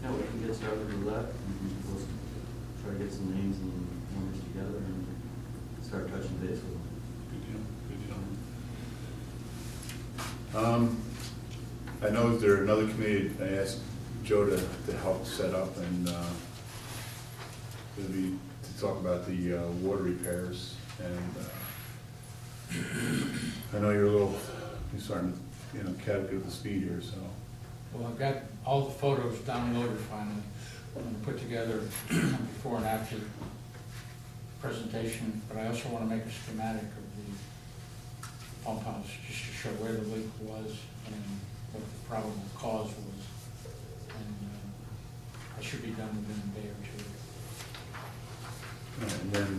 Yeah, we can get started with that. We'll try to get some names and numbers together and start touching base with them. Good deal. I know there's another committee I asked Joe to help set up, and it'll be to talk about the water repairs. And I know you're starting to, get up to speed here, so. Well, I've got all the photos downloaded finally, and put together before and after presentation, but I also want to make a schematic of the pump house, just to show where the leak was and what the probable cause was. And I should be done within a day or two. And then,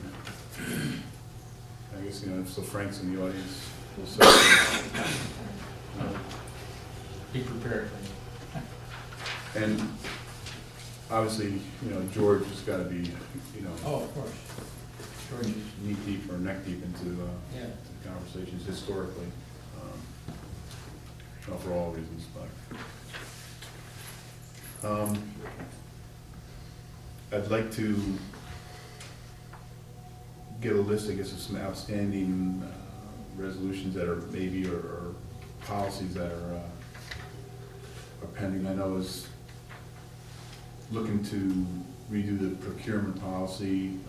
I guess, if so Frank's in the audience, we'll say, Be prepared. and obviously, George has got to be, Oh, of course. George is, knee deep or neck deep into yeah. the conversations historically, not for all reasons, but. I'd like to get a list, I guess, of some outstanding resolutions that are maybe, or policies that are pending. I know I was looking to redo the procurement policy,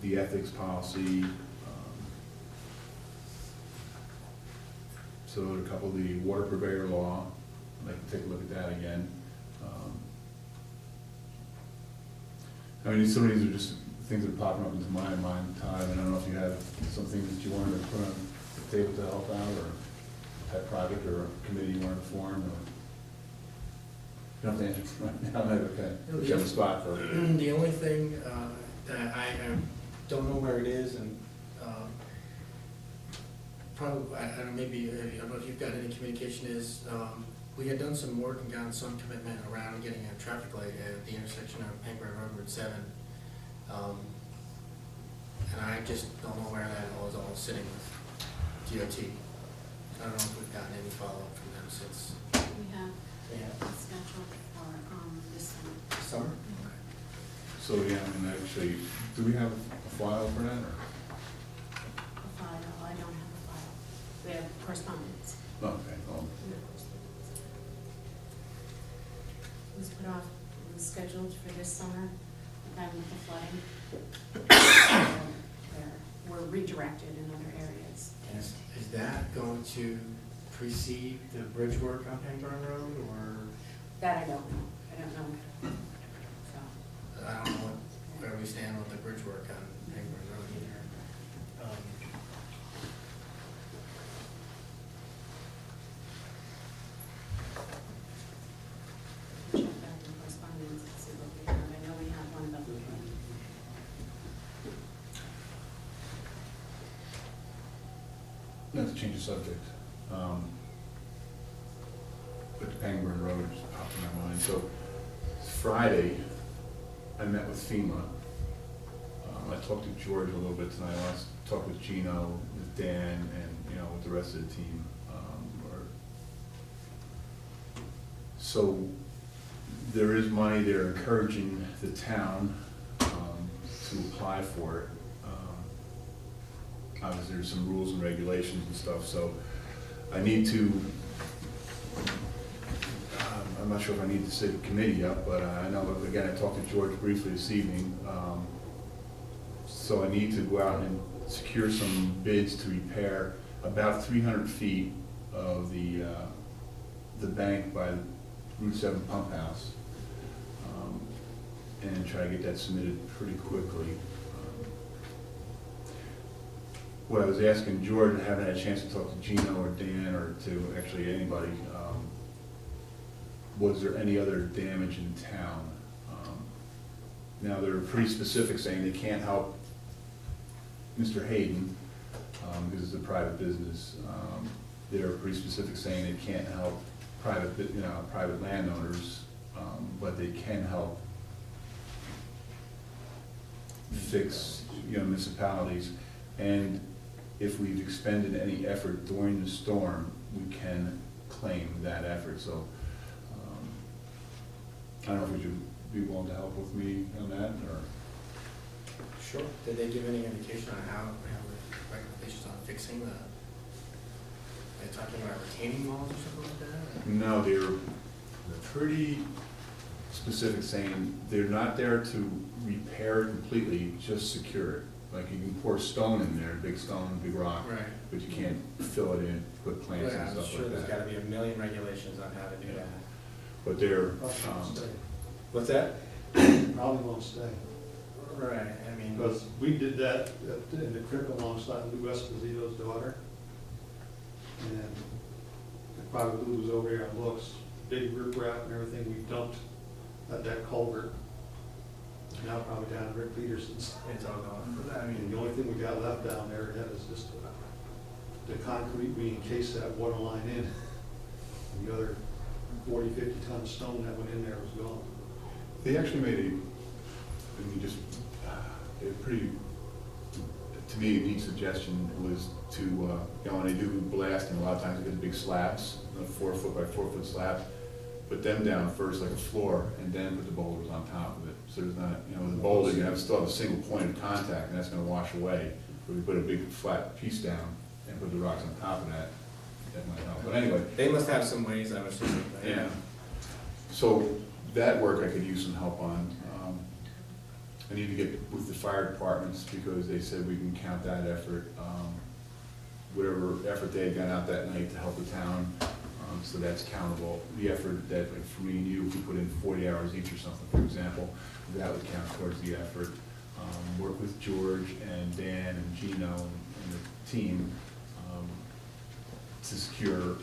the ethics policy, so a couple of the water purveyor law. I'd like to take a look at that again. I mean, some of these are just things that are popping up into my mind, Todd, and I don't know if you have some things that you wanted to put on the table to help out, or pet project, or a committee you wanted to form, or. You don't have to answer right now, okay. Put you on the spot for. The only thing that I don't know where it is, and probably, I don't know, maybe, I don't know if you've got any communication, is we had done some work and gotten some commitment around getting a traffic light at the intersection of Pankburn Road, Route 7. And I just don't know where that all is sitting with DOT. I don't know if we've gotten any follow-up from them since. We have Yeah. scheduled for this summer. Summer? Okay. So, yeah, and actually, do we have a file for that, or? A file, I don't have a file. We have correspondence. Okay, well, We have correspondence. It was put off, it was scheduled for this summer, then with the flooding. We're redirected in other areas. Is that going to precede the bridge work on Pankburn Road, or? That I don't know. I don't know. So, I don't know where we stand with the bridge work on Pankburn Road either. check back in correspondence and see what we have. I know we have one, but not to change the subject, but the Pangburn Road just popped in my mind. So Friday, I met with FEMA. I talked to George a little bit tonight. I want to talk with Gino, with Dan, and with the rest of the team. So there is money. They're encouraging the town to apply for it. Obviously, there's some rules and regulations and stuff, so I need to, I'm not sure if I need to set a committee up, but I know, again, I talked to George briefly this evening, so I need to go out and secure some bids to repair about 300 feet of the bank by Route 7 pump house, and try to get that submitted pretty quickly. What I was asking George, I haven't had a chance to talk to Gino or Dan or to actually anybody, was there any other damage in town? Now, they're pretty specific, saying they can't help Mr. Hayden because it's a private business. They're pretty specific, saying they can't help private landowners, but they can help fix municipalities. And if we've expended any effort during the storm, we can claim that effort. So I don't know if would you be willing to help with me on that, or? Sure. Did they give any indication on how the recommendations on fixing the, they're talking about retaining walls or something like that? No, they're pretty specific, saying they're not there to repair it completely, just secure it. Like you can pour stone in there, big stone, big rock, Right. but you can't fill it in, put plants Yeah, and I'm stuff sure like there's gotta that. be a million regulations on how to do Yeah. that. But they're, what's that? Probably won't stay. Right, I mean. Because we did that in the creek alongside Lou Esposito's daughter. And probably Lou was over here and looks, big riprap and everything we dumped at that culvert. Now probably down at Rick Peterson's. It's all gone. I mean, the only thing we got left down there yet is just the concrete we encased that water line in. And the other 40, 50 ton stone that went in there was gone. They actually made a pretty, to me, a neat suggestion was to, when they do blasting, a lot of times they get the big slabs, 4 foot by 4 foot slabs, put them down first like a floor, and then put the boulders on top of it. So there's not, with the boulder, you still have a single point of contact, and that's gonna wash away. But we put a big flat piece down and put the rocks on top of that, that might help. But anyway, They must have some ways, I'm assuming. but yeah. So that work I could use some help on. I need to get with the fire departments because they said we can count that effort, whatever effort they had gone out that night to help the town, so that's countable. The effort that, like for me and you, if we put in 40 hours each or something, for example, that would count towards the effort. Work with George and Dan and Gino and the team to secure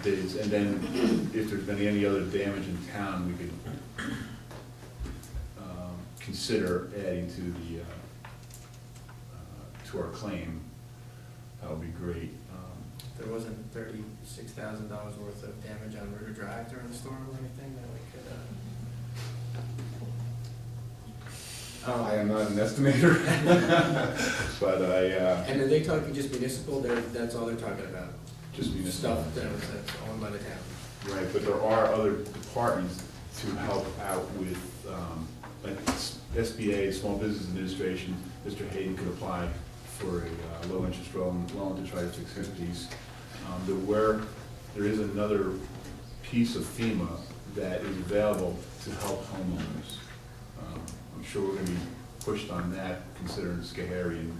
bids, and then if there's been any other damage in town, we could consider adding to the to our claim. That would be great. There wasn't $36,000 worth of damage on Ritter Drive during the storm or anything that we could, I am not an estimator, but And are they talking just municipal, that's all they're talking about? just municipal. Stuff that's owned by the town? Right, but there are other departments to help out with, like SBA, Small Business Administration. Mr. Hayden could apply for a low-interest loan to try to fix his piece. There is another piece of FEMA that is available to help homeowners. I'm sure we're gonna be pushed on that, considering Schoharie and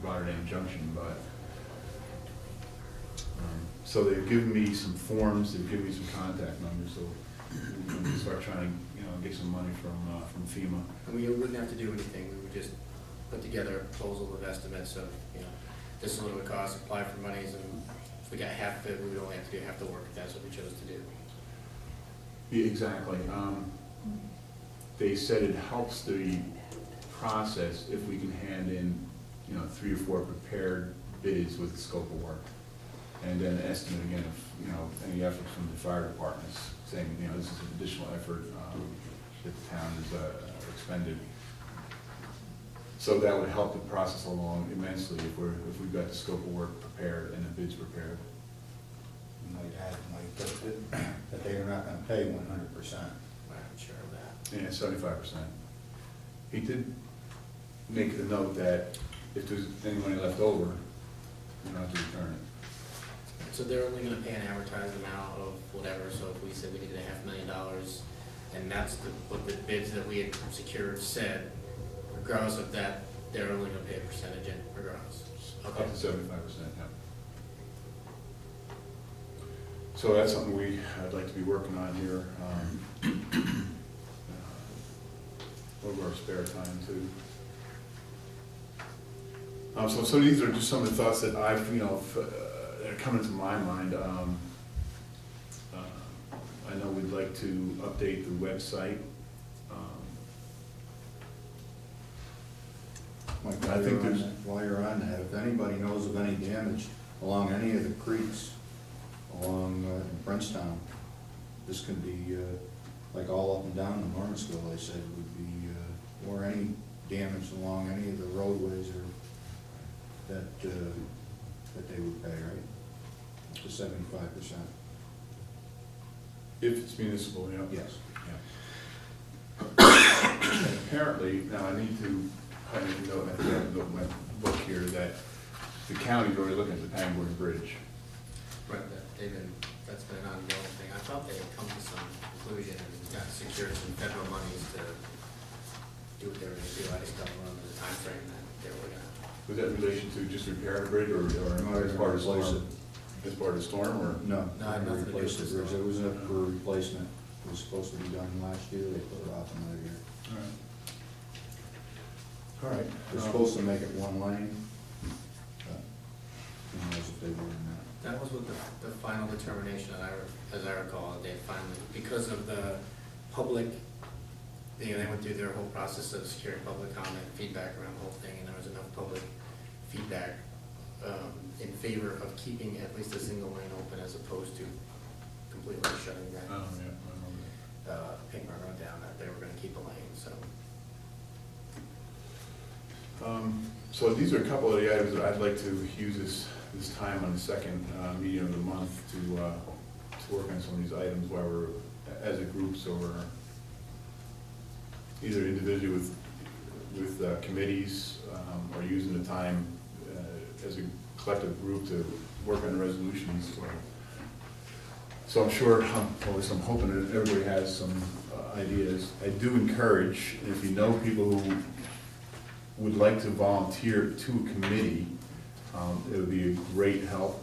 Rotterdam Junction, but so they've given me some forms, they've given me some contact numbers, so we're gonna start trying to, get some money from FEMA. And we wouldn't have to do anything, we would just put together a proposal of estimates of, this is what it would cost, apply for monies, and if we got half of it, we would only have to do half the work, if that's what we chose to do. Yeah, exactly. They said it helps the process if we can hand in, 3 or 4 prepared bids with the scope of work. And then estimate again if, any effort from the fire departments saying, this is an additional effort that the town has expended. So that would help the process along immensely if we've got the scope of work prepared and the bids prepared. Might add, that they are not gonna pay 100%. I'm sure of that. Yeah, 75%. He did make a note that if there's any money left over, you don't have to return it. So they're only gonna pay an advertised amount of whatever, so if we said we needed $500,000, and that's what the bids that we had secured said, regardless of that, they're only gonna pay a percentage in regardless. Up to 75%, yeah. So that's something I'd like to be working on here, over our spare time too. So these are just some of the thoughts that I've, that are coming to my mind. I know we'd like to update the website. Mike, I think there's- while you're on that, if anybody knows of any damage along any of the creeks along Princetown, this could be, like all up and down the Normansville, they said, would be, or any damage along any of the roadways or that they would pay, right? Up to 75%. If it's municipal, yeah. Yes. And apparently, now I need to, I need to know, I think I have to note in my book here, that the county's already looking at the Pangborn Bridge. Right, that's been an ongoing thing. I thought they had come to some conclusion and got secured some federal monies to do what they were gonna do. I just don't remember the timeframe that they were gonna. Was that in relation to just repairing the bridge, or as part of the Replace storm? As part of the storm, or? No, No, it had nothing to do replace with the the bridge, it was a for replacement, it was supposed to be done last year, they put it off another year. All right. They're supposed to make it one lane, but who knows if they will or not. That was what the final determination, as I recall, they finally, because of the public, they went through their whole process of securing public comment, feedback around the whole thing, and there was enough public feedback in favor of keeping at least a single lane open as opposed to completely shutting that Oh, yeah, I remember Pinkham Road down, that they were gonna keep a lane, so. that. So these are a couple of the items that I'd like to use this time on the second meeting of the month to work on some of these items while we're, as a group, so we're either individually with committees, or using the time as a collective group to work on resolutions. So I'm sure, at least I'm hoping that everybody has some ideas. I do encourage, if you know people who would like to volunteer to a committee, it would be a great help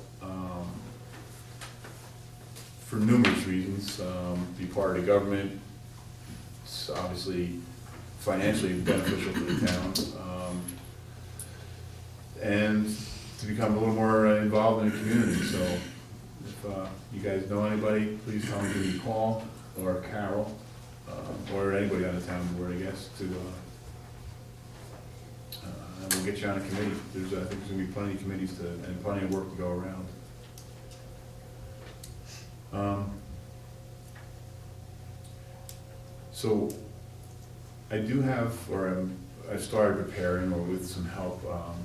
for numerous reasons. Be part of the government, it's obviously financially beneficial for the town, and to become a little more involved in the community. So if you guys know anybody, please tell them to give me a call, or Carol, or anybody on the town board, I guess, to and we'll get you on a committee. I think there's gonna be plenty of committees and plenty of work to go around. So I do have, or I've started preparing, or with some help,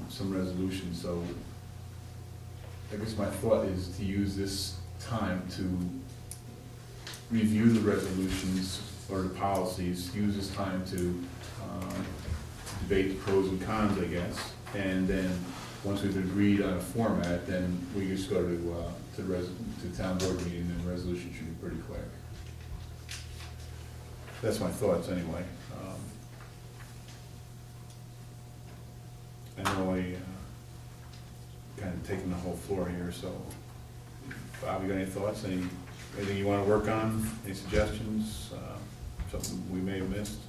some resolutions. So I guess my thought is to use this time to review the resolutions or the policies, use this time to debate the pros and cons, I guess, and then, once we've agreed on a format, then we just go to town board meeting, and the resolution should be pretty quick. That's my thoughts, anyway. I know I kind of taking the whole floor here, so, Bob, you got any thoughts, anything you want to work on, any suggestions, something we may have missed?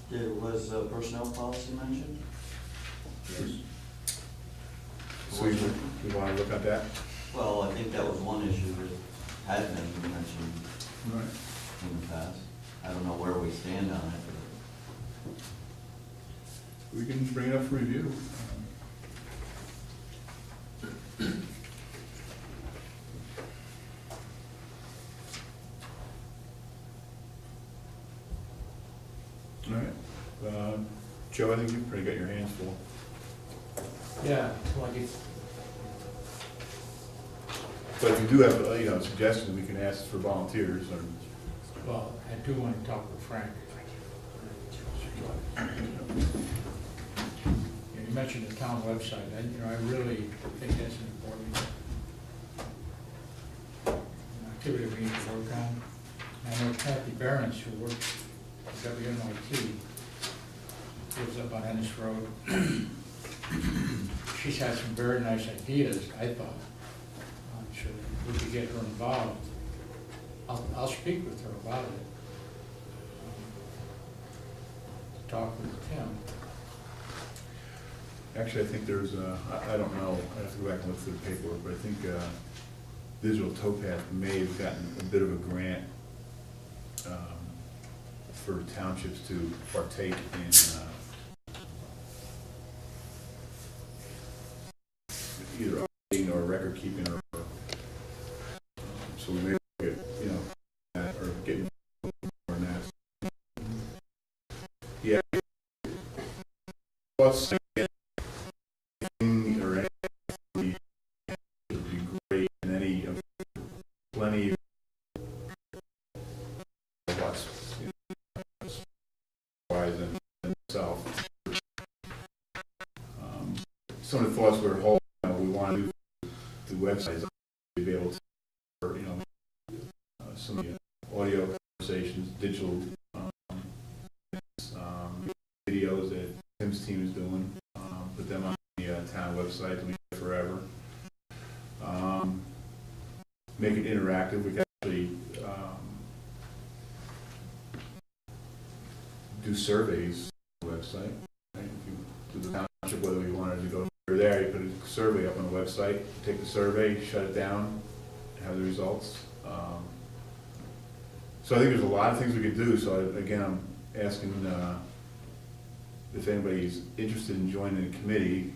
Was personnel policy mentioned? Yes. So we want to look at that? Well, I think that was one issue that had been mentioned Right. in the past. I don't know where we stand on it, We can bring it up for review. All right. Joe, I think you've pretty got your hands full. Yeah, like it's, But if you do have, suggestions, we can ask for volunteers, or, well, I do want to talk with Frank. You mentioned the town website, and, I really think that's an important activity we need to work on. I know Kathy Behrens, who works at WNYT, lives up on Ennis Road. She's had some very nice ideas, I thought. So we could get her involved. I'll speak with her about it. Talk with Tim. actually, I think there's, I don't know, I have to go back and look through the paperwork, but I think Digital Towpath may have gotten a bit of a grant for townships to partake in either updating or record keeping, or so we may get, that, or getting more than that. Yeah. Plus, or any would be great, and any plenty some of the thoughts we were holding, we want to do the websites, to be able to, some of the audio conversations, digital videos that Tim's team is doing, put them on the town website, we have forever. Make it interactive. We can actually do surveys on the website. Right? If you do the township, whether you wanted to go there, you put a survey up on the website, take the survey, shut it down, have the results. So I think there's a lot of things we could do. So again, I'm asking if anybody's interested in joining the committee,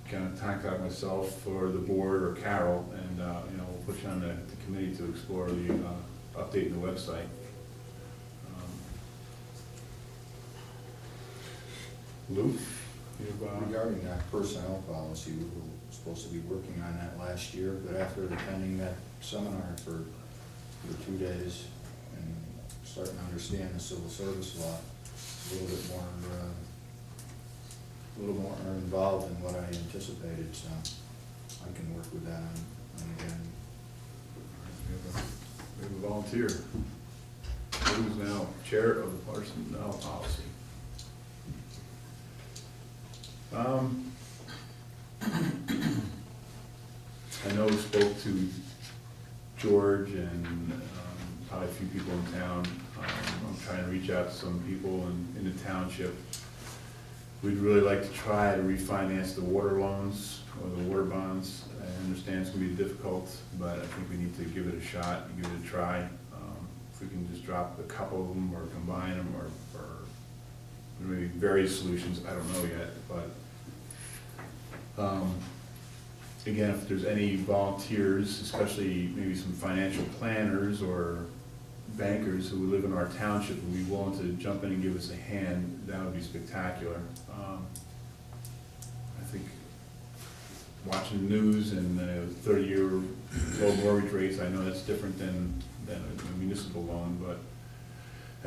kind of contact myself or the board or Carol, and we'll put you on the committee to explore the updating the website. Lou, Regarding that personnel policy, we were supposed to be working on that last year, but after attending that seminar for 2 days and starting to understand the civil service law, it's a little more involved than what I anticipated, so I can work with that on again. we have a volunteer. Lou's now chair of the personnel policy. I know we spoke to George and probably a few people in town. I'm trying to reach out to some people in the township. We'd really like to try to refinance the water loans or the water bonds. I understand it's going to be difficult, but I think we need to give it a shot and give it a try. If we can just drop a couple of them or combine them or maybe various solutions, I don't know yet, but again, if there's any volunteers, especially maybe some financial planners or bankers who live in our township and be willing to jump in and give us a hand, that would be spectacular. I think watching the news and 30-year low mortgage rates, I know that's different than a municipal loan, but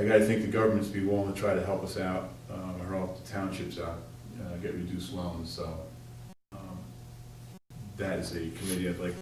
I gotta think the government's be willing to try to help us out, or help the townships out, get reduced loans, so that is a committee I'd like